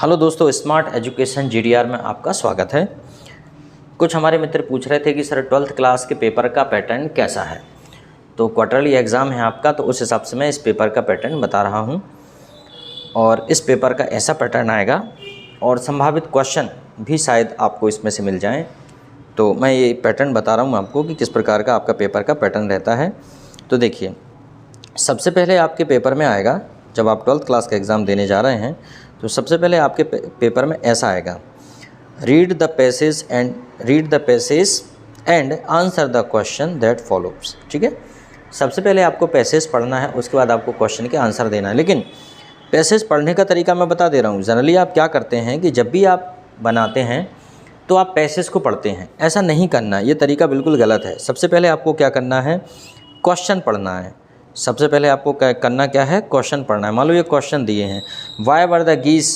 Hello दोस्तों, smart education GDR में आपका स्वागत है। कुछ हमारे मित्र पूछ रहे थे कि सर 12th क्लास के पेपर का पैटर्न कैसा है। तो क्वार्टरली एग्ज़ाम है आपका, तो उस हिसाब से मैं इस पेपर का पैटर्न बता रहा हूं। और इस पेपर का ऐसा पैटर्न आएगा और संभावित क्वेश्चन भी शायद आपको इसमें से मिल जाएँ। तो मैं ये पैटर्न बता रहा हूँ आपको कि किस प्रकार का आपका पेपर का पैटर्न रहता है। तो देखिए, सबसे पहले आपके पेपर में आएगा, जब आप 12th क्लास का एग्ज़ाम देने जा रहे हैं तो सबसे पहले आपके पेपर में ऐसा आएगा, read the passage and answer the question that follows. ठीक है, सबसे पहले आपको पैसेज पढ़ना है, उसके बाद आपको क्वेश्चन के आंसर देना है। लेकिन पैसेज पढ़ने का तरीका मैं बता दे रहा हूँ। जनरली आप क्या करते हैं कि जब भी आप बनाते हैं तो आप पैसेज को पढ़ते हैं, ऐसा नहीं करना, ये तरीका बिल्कुल गलत है। सबसे पहले आपको क्या करना है, क्वेश्चन पढ़ना है। सबसे पहले आपको करना क्या है, क्वेश्चन पढ़ना है। मान लो ये क्वेश्चन दिए हैं, why were the geese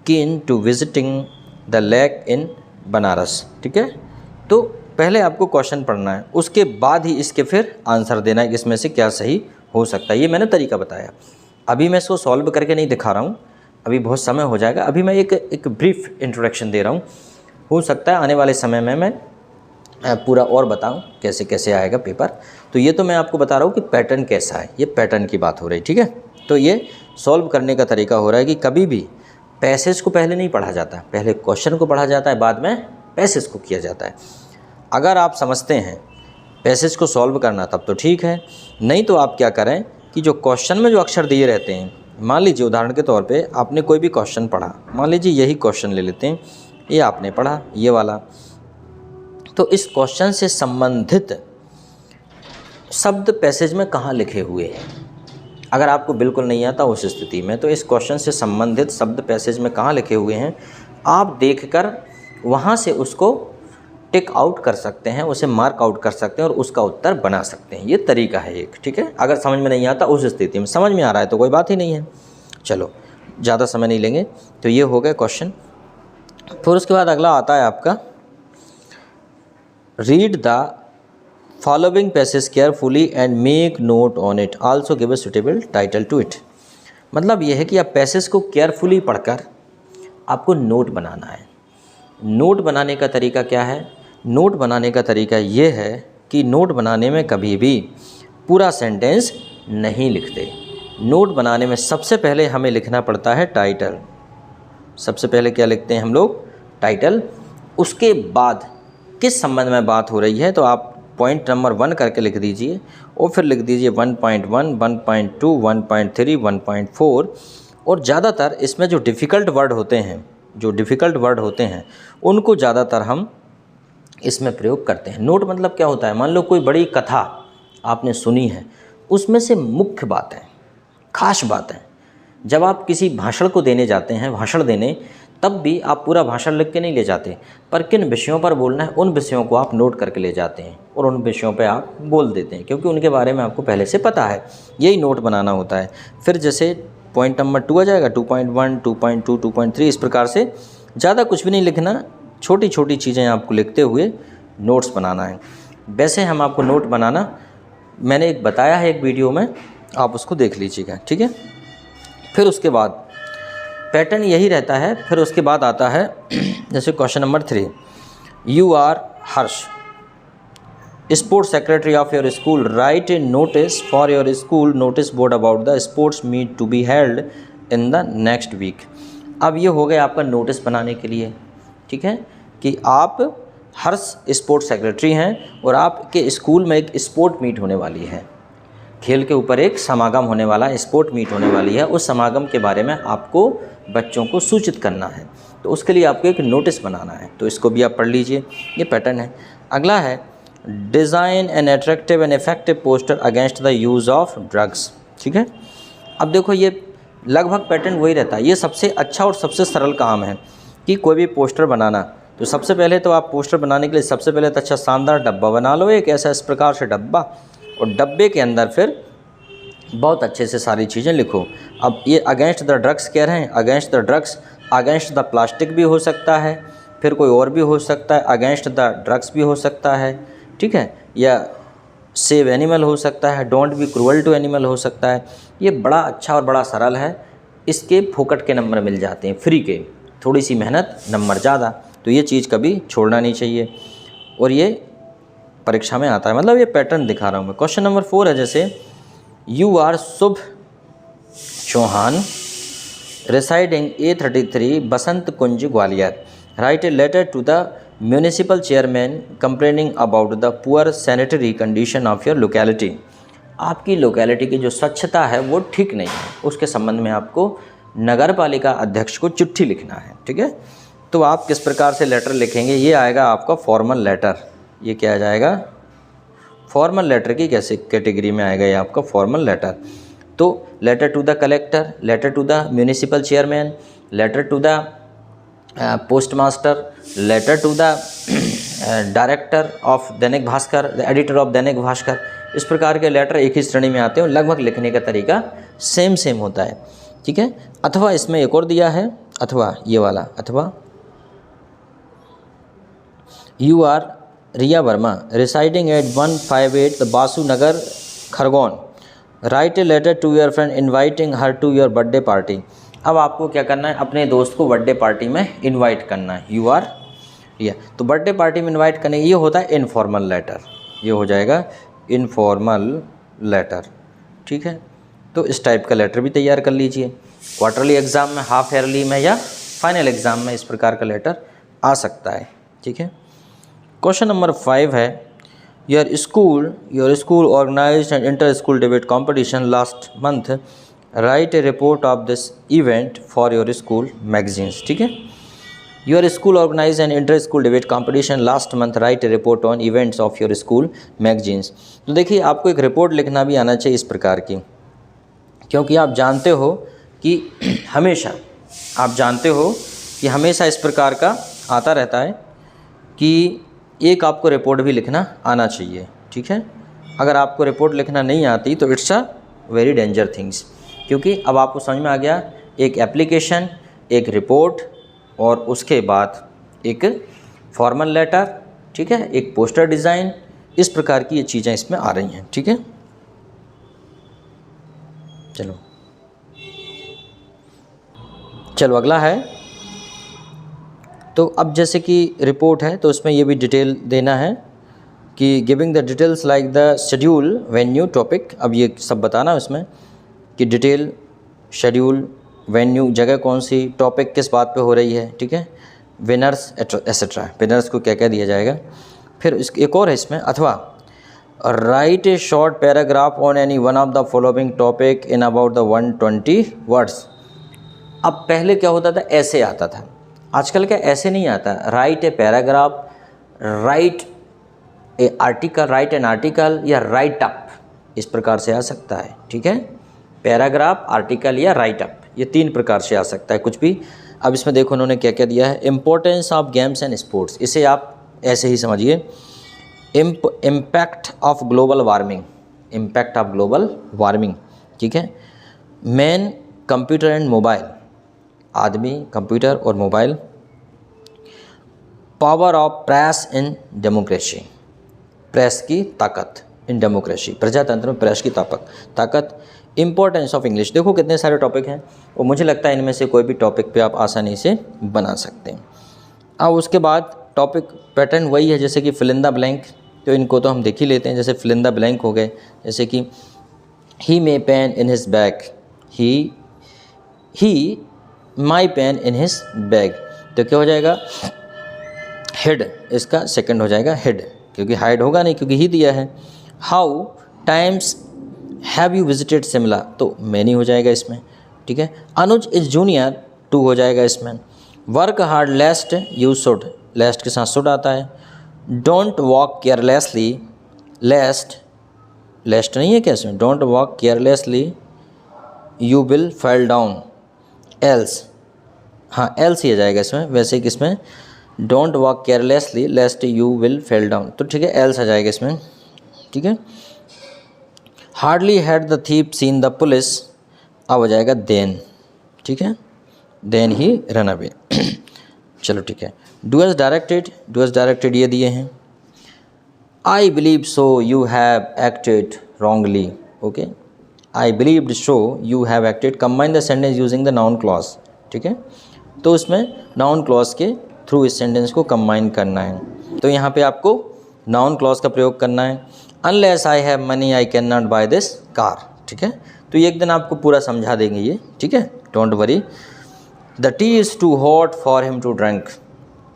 keen to visiting the lake in Banaras. ठीक है, तो पहले आपको क्वेश्चन पढ़ना है, उसके बाद ही इसके फिर आंसर देना है कि इसमें से क्या सही हो सकता है। ये मैंने तरीका बताया। अभी मैं इसको सॉल्व करके नहीं दिखा रहा हूँ, अभी बहुत समय हो जाएगा। अभी मैं एक ब्रीफ इंट्रोडक्शन दे रहा हूँ। हो सकता है आने वाले समय में मैं पूरा और बताऊं कैसे कैसे आएगा पेपर। तो ये तो मैं आपको बता रहा हूँ कि पैटर्न कैसा है, ये पैटर्न की बात हो रही। ठीक है, तो ये सॉल्व करने का तरीका हो रहा है कि कभी भी पैसेज को पहले नहीं पढ़ा जाता, पहले क्वेश्चन को पढ़ा जाता है, बाद में पैसेज को किया जाता है। अगर आप समझते हैं पैसेज को सॉल्व करना तब तो ठीक है, नहीं तो आप क्या करें कि जो क्वेश्चन में जो अक्षर दिए रहते हैं, मान लीजिए उदाहरण के तौर पर आपने कोई भी क्वेश्चन पढ़ा, मान लीजिए यही क्वेश्चन ले लेते हैं, ये आपने पढ़ा ये वाला, तो इस क्वेश्चन से संबंधित शब्द पैसेज में कहाँ लिखे हुए हैं। अगर आपको बिल्कुल नहीं आता उस स्थिति में, तो इस क्वेश्चन से संबंधित शब्द पैसेज में कहाँ लिखे हुए हैं आप देखकर वहाँ से उसको टिक आउट कर सकते हैं, उसे मार्क आउट कर सकते हैं और उसका उत्तर बना सकते हैं। ये तरीका है एक। ठीक है, अगर समझ में नहीं आता उस स्थिति में, समझ में आ रहा है तो कोई बात ही नहीं है। चलो, ज़्यादा समय नहीं लेंगे। तो ये हो गया क्वेश्चन। फिर उसके बाद अगला आता है आपका, read the following passage carefully and make note on it, also give a suitable title to it. मतलब यह है कि आप पैसेज को केयरफुली पढ़कर आपको नोट बनाना है। नोट बनाने का तरीका क्या है, नोट बनाने का तरीका ये है कि नोट बनाने में कभी भी पूरा सेंटेंस नहीं लिखते। नोट बनाने में सबसे पहले हमें लिखना पड़ता है टाइटल। सबसे पहले क्या लिखते हैं हम लोग, टाइटल। उसके बाद किस संबंध में बात हो रही है तो आप पॉइंट नंबर 1 करके लिख दीजिए और फिर लिख दीजिए 1.1, 1.2, 1.3, 1.4। और ज़्यादातर इसमें जो डिफ़िकल्ट वर्ड होते हैं उनको ज़्यादातर हम इसमें प्रयोग करते हैं। नोट मतलब क्या होता है, मान लो कोई बड़ी कथा आपने सुनी है, उसमें से मुख्य बातें, खास बातें, जब आप किसी भाषण को देने जाते हैं, भाषण देने, तब भी आप पूरा भाषण लिख के नहीं ले जाते, पर किन विषयों पर बोलना है उन विषयों को आप नोट करके ले जाते हैं और उन विषयों पे आप बोल देते हैं, क्योंकि उनके बारे में आपको पहले से पता है। यही नोट बनाना होता है। फिर जैसे पॉइंट नंबर 2 आ जाएगा, 2.1, 2.2, 2.3, इस प्रकार से ज़्यादा कुछ भी नहीं लिखना, छोटी छोटी चीज़ें आपको लिखते हुए नोट्स बनाना है। वैसे हम आपको नोट बनाना मैंने एक बताया है एक वीडियो में, आप उसको देख लीजिएगा। ठीक है, फिर उसके बाद पैटर्न यही रहता है। फिर उसके बाद आता है जैसे question number 3, you are Harsh, sports secretary of your school, write a notice for your school notice board about the sports meet to be held in the next week. अब ये हो गया आपका नोटिस बनाने के लिए। ठीक है, कि आप हर्ष स्पोर्ट्स सेक्रेटरी हैं और आपके स्कूल में एक स्पोर्ट मीट होने वाली है, खेल के ऊपर एक समागम होने वाला है, स्पोर्ट मीट होने वाली है। उस समागम के बारे में आपको बच्चों को सूचित करना है, तो उसके लिए आपको एक नोटिस बनाना है। तो इसको भी आप पढ़ लीजिए, ये पैटर्न है। अगला है, design an attractive and effective poster against the use of drugs. ठीक है, अब देखो ये लगभग पैटर्न वही रहता है। ये सबसे अच्छा और सबसे सरल काम है कि कोई भी पोस्टर बनाना। तो सबसे पहले तो आप पोस्टर बनाने के लिए सबसे पहले तो अच्छा शानदार डब्बा बना लो, एक ऐसा इस प्रकार से डब्बा, और डब्बे के अंदर फिर बहुत अच्छे से सारी चीज़ें लिखो। अब ये अगेंस्ट द ड्रग्स कह रहे हैं, against the drugs, against the plastic भी हो सकता है, फिर कोई और भी हो सकता है, अगेंस्ट द ड्रग्स भी हो सकता है। ठीक है, या सेव एनिमल हो सकता है, don't be cruel to animal हो सकता है। ये बड़ा अच्छा और बड़ा सरल है। इसके फोकट के नंबर मिल जाते हैं, फ्री के। थोड़ी सी मेहनत नंबर ज़्यादा। तो ये चीज़ कभी छोड़ना नहीं चाहिए और ये परीक्षा में आता है, मतलब ये पैटर्न दिखा रहा हूँ मैं। क्वेश्चन नंबर 4 है जैसे you are Shubh Chauhan residing A33 Basant Kunj Gwalior write a letter to the municipal chairman complaining about the poor sanitary condition of your locality. आपकी लोकेलिटी की जो स्वच्छता है वो ठीक नहीं है, उसके संबंध में आपको नगर पालिका अध्यक्ष को चिट्ठी लिखना है। ठीक है, तो आप किस प्रकार से लेटर लिखेंगे, ये आएगा आपका फॉर्मल लेटर। ये क्या आ जाएगा, फॉर्मल लेटर की कैसे कैटेगरी में आएगा ये आपका फॉर्मल लेटर। तो letter to the collector, letter to the municipal chairman, letter to the postmaster, letter to the director of Dainik Bhaskar, the editor of Dainik Bhaskar, इस प्रकार के लेटर एक ही श्रेणी में आते हैं। लगभग लिखने का तरीका सेम होता है। ठीक है, अथवा इसमें एक और दिया है, अथवा ये वाला, अथवा you are Riya Verma residing at 158 Basu Nagar Khargone write a letter to your friend inviting her to your birthday party. अब आपको क्या करना है, अपने दोस्त को बर्थडे पार्टी में इनवाइट करना है। यू आर रिया, तो बर्थडे पार्टी में इनवाइट करने, ये होता है इनफॉर्मल लेटर, ये हो जाएगा इनफॉर्मल लेटर। ठीक है, तो इस टाइप का लेटर भी तैयार कर लीजिए। क्वार्टरली एग्ज़ाम में, हाफ ईयरली में या फाइनल एग्ज़ाम में इस प्रकार का लेटर आ सकता है। ठीक है, क्वेश्चन नंबर 5 है your school organized and inter school debate competition last month write a report of this event for your school magazines. ठीक है, your school organize and inter school debate competition last month write a report on events of your school magazines. तो देखिए, आपको एक report लिखना भी आना चाहिए इस प्रकार की, क्योंकि आप जानते हो कि हमेशा इस प्रकार का आता रहता है कि एक आपको रिपोर्ट भी लिखना आना चाहिए। ठीक है, अगर आपको रिपोर्ट लिखना नहीं आती तो it's a very danger things, क्योंकि अब आपको समझ में आ गया, एक एप्लीकेशन, एक रिपोर्ट और उसके बाद एक फॉर्मल लेटर, ठीक है, एक पोस्टर डिज़ाइन, इस प्रकार की ये चीज़ें इसमें आ रही हैं। ठीक है, चलो अगला है। तो अब जैसे कि रिपोर्ट है तो उसमें ये भी डिटेल देना है कि giving the details like the schedule, venue, topic. अब ये सब बताना उसमें कि डिटेल, शेड्यूल, वेन्यू, जगह कौन सी, टॉपिक किस बात पे हो रही है। ठीक है, विनर्स एट्सेट्रा, विनर्स को क्या क्या दिया जाएगा। फिर एक और है इसमें, अथवा right A short paragraph on any one of the following topic in about the 120 words. अब पहले क्या होता था, ऐसे आता था, आजकल क्या ऐसे नहीं आता। Right a paragraph, right A article, right an article या राइट अप, इस प्रकार से आ सकता है। ठीक है, पैराग्राफ, आर्टिकल या राइट अप, ये 3 प्रकार से आ सकता है कुछ भी। अब इसमें देखो उन्होंने क्या क्या दिया है, importance of games and sports, इसे आप ऐसे ही समझिए, impact of global warming, impact of global warming. ठीक है, मैन, कंप्यूटर एंड मोबाइल, आदमी, कंप्यूटर और mobile. Power of press in democracy, press की ताकत इन डेमोक्रेसी, प्रजातंत्र में प्रेस की ताकत। इम्पोर्टेंस ऑफ इंग्लिश, देखो कितने सारे टॉपिक हैं और मुझे लगता है इनमें से कोई भी टॉपिक पे आप आसानी से बना सकते हैं। अब उसके बाद टॉपिक पैटर्न वही है जैसे कि फिल इन द ब्लैंक, तो इनको तो हम देख ही लेते हैं। जैसे फिल इन द ब्लैंक हो गए, जैसे कि he may pen in his bag, he my pen in his bag, तो क्या हो जाएगा, हेड, इसका सेकंड हो जाएगा हेड, क्योंकि हाइड होगा नहीं क्योंकि ही दिया है। How times have you visited Shimla, तो मैनी हो जाएगा इसमें। ठीक है, अनुज इज जूनियर 2 हो जाएगा इसमें। Work hard lest you should, lest के साथ शुड आता है। डोंट वॉक केयरलेसली, लेस्ट नहीं है क्या इसमें, don't walk carelessly you will fell down, else, हाँ एल्स ही आ जाएगा इसमें। वैसे कि इसमें don't walk carelessly लेस्ट you will fell down, तो ठीक है एल्स आ जाएगा इसमें। ठीक है, hardly had the thief seen the police, अब हो जाएगा देन। ठीक है, देन ही रन अवे। चलो ठीक है, डू एज डायरेक्टेड ये दिए हैं। I believe so you have acted wrongly, okay, I believed so you have acted, combine the sentence using the noun clause. ठीक है, तो उसमें नाउन क्लॉज के थ्रू इस सेंटेंस को कंबाइन करना है। तो यहाँ पे आपको नाउन क्लॉज का प्रयोग करना है। Unless I have money I can not buy this car, ठीक है। तो ये एक दिन आपको पूरा समझा देंगे ये, ठीक है, don't worry. The tea is too hot for him to drink.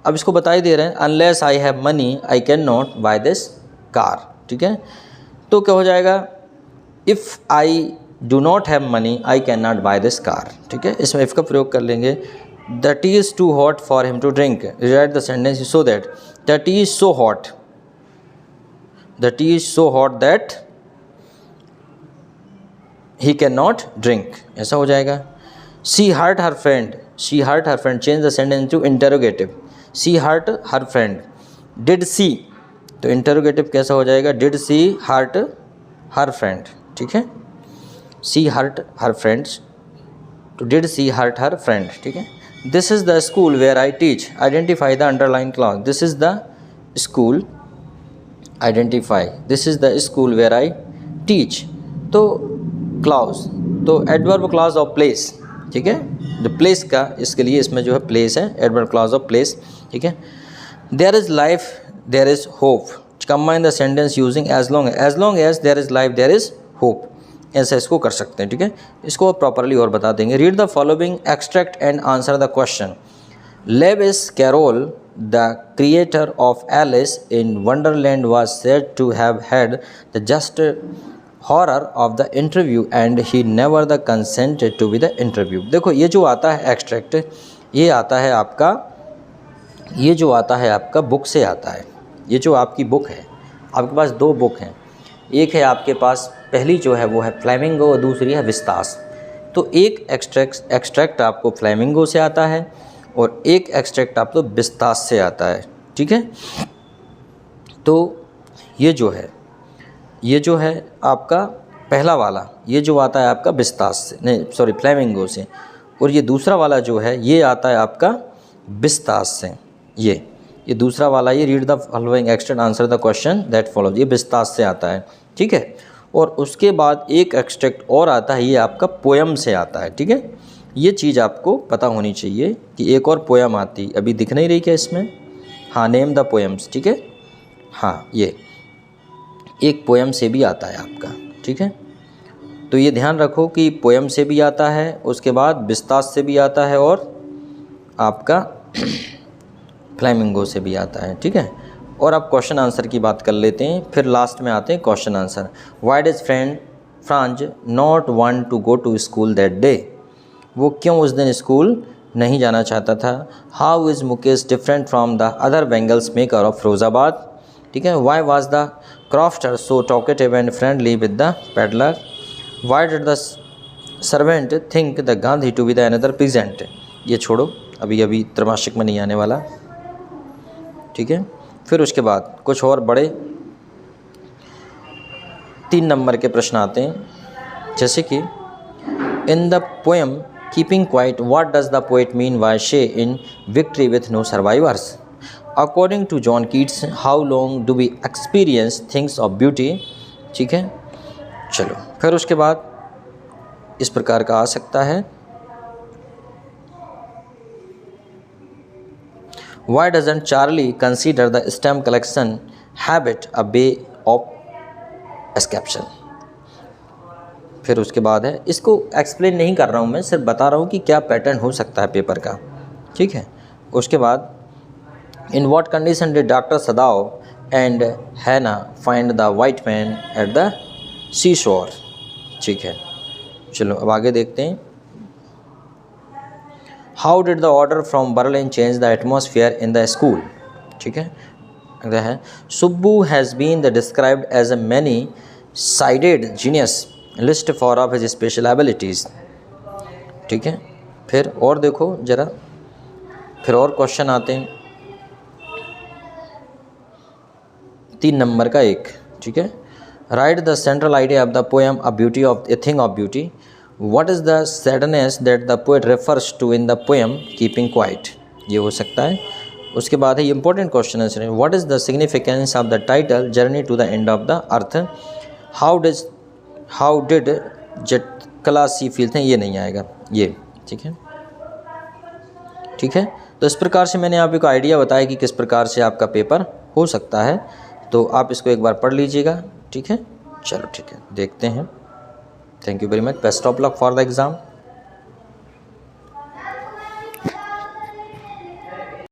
अब इसको बता ही दे रहे हैं, unless I have money I can not buy this car, ठीक है। तो क्या हो जाएगा, if I do not have money I can not buy this car, ठीक है। इसमें इफ़ का प्रयोग कर लेंगे। The tea is too hot for him to drink, right the sentence so that the tea is so hot, the tea is so hot that he can not drink, ऐसा हो जाएगा। She hurt her friend, she hurt her friend, change the sentence to interrogative. She hurt her friend, did she, तो interrogative कैसा हो जाएगा, did she hurt her friend, ठीक है। She hurt her friends, तो did she hurt her friend, ठीक है। This is the school where I teach, identify the underline clause. This is the school, identify, this is the school where I teach. तो clause, तो adverb clause of place, ठीक है। जो place का, इसके लिए इसमें जो है प्लेस है, एडवर्ब क्लॉज ऑफ प्लेस, ठीक है। There is life there is hope, combine the sentence using as long as there is life there is hope, ऐसा इसको कर सकते हैं, ठीक है। इसको प्रॉपरली और बता देंगे। Read the following extract and answer the question. Lewis Carroll, the creator of Alice in Wonderland, was said to have had the just horror of the interview and he never the consented to be the interview. देखो ये जो आता है extract, ये आता है आपका, ये जो आता है आपका बुक से आता है। ये जो आपकी बुक है, आपके पास दो बुक हैं, एक है आपके पास, पहली जो है वो है फ्लेमिंगो और दूसरी है विस्तास। तो एक एक्सट्रैक्ट आपको फ्लेमिंगो से आता है और एक एक्सट्रैक्ट आपको विस्तास से आता है, ठीक है। तो ये जो है आपका पहला वाला, ये जो आता है आपका विस्तास से, नहीं सॉरी फ्लेमिंगो से, और ये दूसरा वाला जो है ये आता है आपका विस्तास से। ये दूसरा वाला, ये read the following extract answer the question that follows, ये विस्तास से आता है, ठीक है। और उसके बाद एक एक्सट्रैक्ट और आता है, ये आपका पोयम से आता है, ठीक है। ये चीज़ आपको पता होनी चाहिए कि एक और पोयम आती, अभी दिख नहीं रही क्या इसमें, हाँ, नेम द पोएम्स, ठीक है। हाँ, ये एक पोयम से भी आता है आपका, ठीक है। तो ये ध्यान रखो कि पोयम से भी आता है, उसके बाद विस्तास से भी आता है और आपका फ्लेमिंगो से भी आता है, ठीक है। और अब क्वेश्चन आंसर की बात कर लेते हैं, फिर लास्ट में आते हैं question answer. Why does Franz not want to go to school that day, वो क्यों उस दिन स्कूल नहीं जाना चाहता था। How is Mukesh different from the other bangles maker of Firozabad, ठीक है। Why was the crofter so talkative and friendly with the peddler. Why did the servant think the Gandhi to be the another peasant. ये छोड़ो, अभी त्रैमासिक में नहीं आने वाला, ठीक है। फिर उसके बाद कुछ और बड़े 3 नंबर के प्रश्न आते हैं, जैसे कि in the poem keeping quiet what does the poet mean by say in victory with no survivors. According to John Keats how long do we experience things of beauty, ठीक है। चलो फिर उसके बाद इस प्रकार का आ सकता है, Why doesn't Charlie consider the stamp collection habit a way of escapation? फिर उसके बाद है, इसको एक्सप्लेन नहीं कर रहा हूँ मैं, सिर्फ बता रहा हूँ कि क्या पैटर्न हो सकता है पेपर का, ठीक है। उसके बाद in what condition did doctor Sadao and Hana find the white man at the sea shore, ठीक है। चलो अब आगे देखते हैं। How did the order from Berlin change the atmosphere in the school, ठीक है। अगला है Subbu has been the described as a many sided genius, list four of his special abilities, ठीक है। फिर और देखो ज़रा, फिर और क्वेश्चन आते हैं, 3 नंबर का एक, ठीक है। Right the central idea of the poem a beauty of a thing of beauty. What is the sadness that the poet refers to in the poem Keeping Quiet, ये हो सकता है। उसके बाद है इंपॉर्टेंट क्वेश्चन है, what is the significance of the title journey to the end of the earth. How did jet class C feel थे, ये नहीं आएगा ये, ठीक है। ठीक है। तो इस प्रकार से मैंने आपको आइडिया बताया कि किस प्रकार से आपका पेपर हो सकता है, तो आप इसको एक बार पढ़ लीजिएगा। ठीक है, चलो ठीक है, देखते हैं। Thank you very much, best of luck for the exam.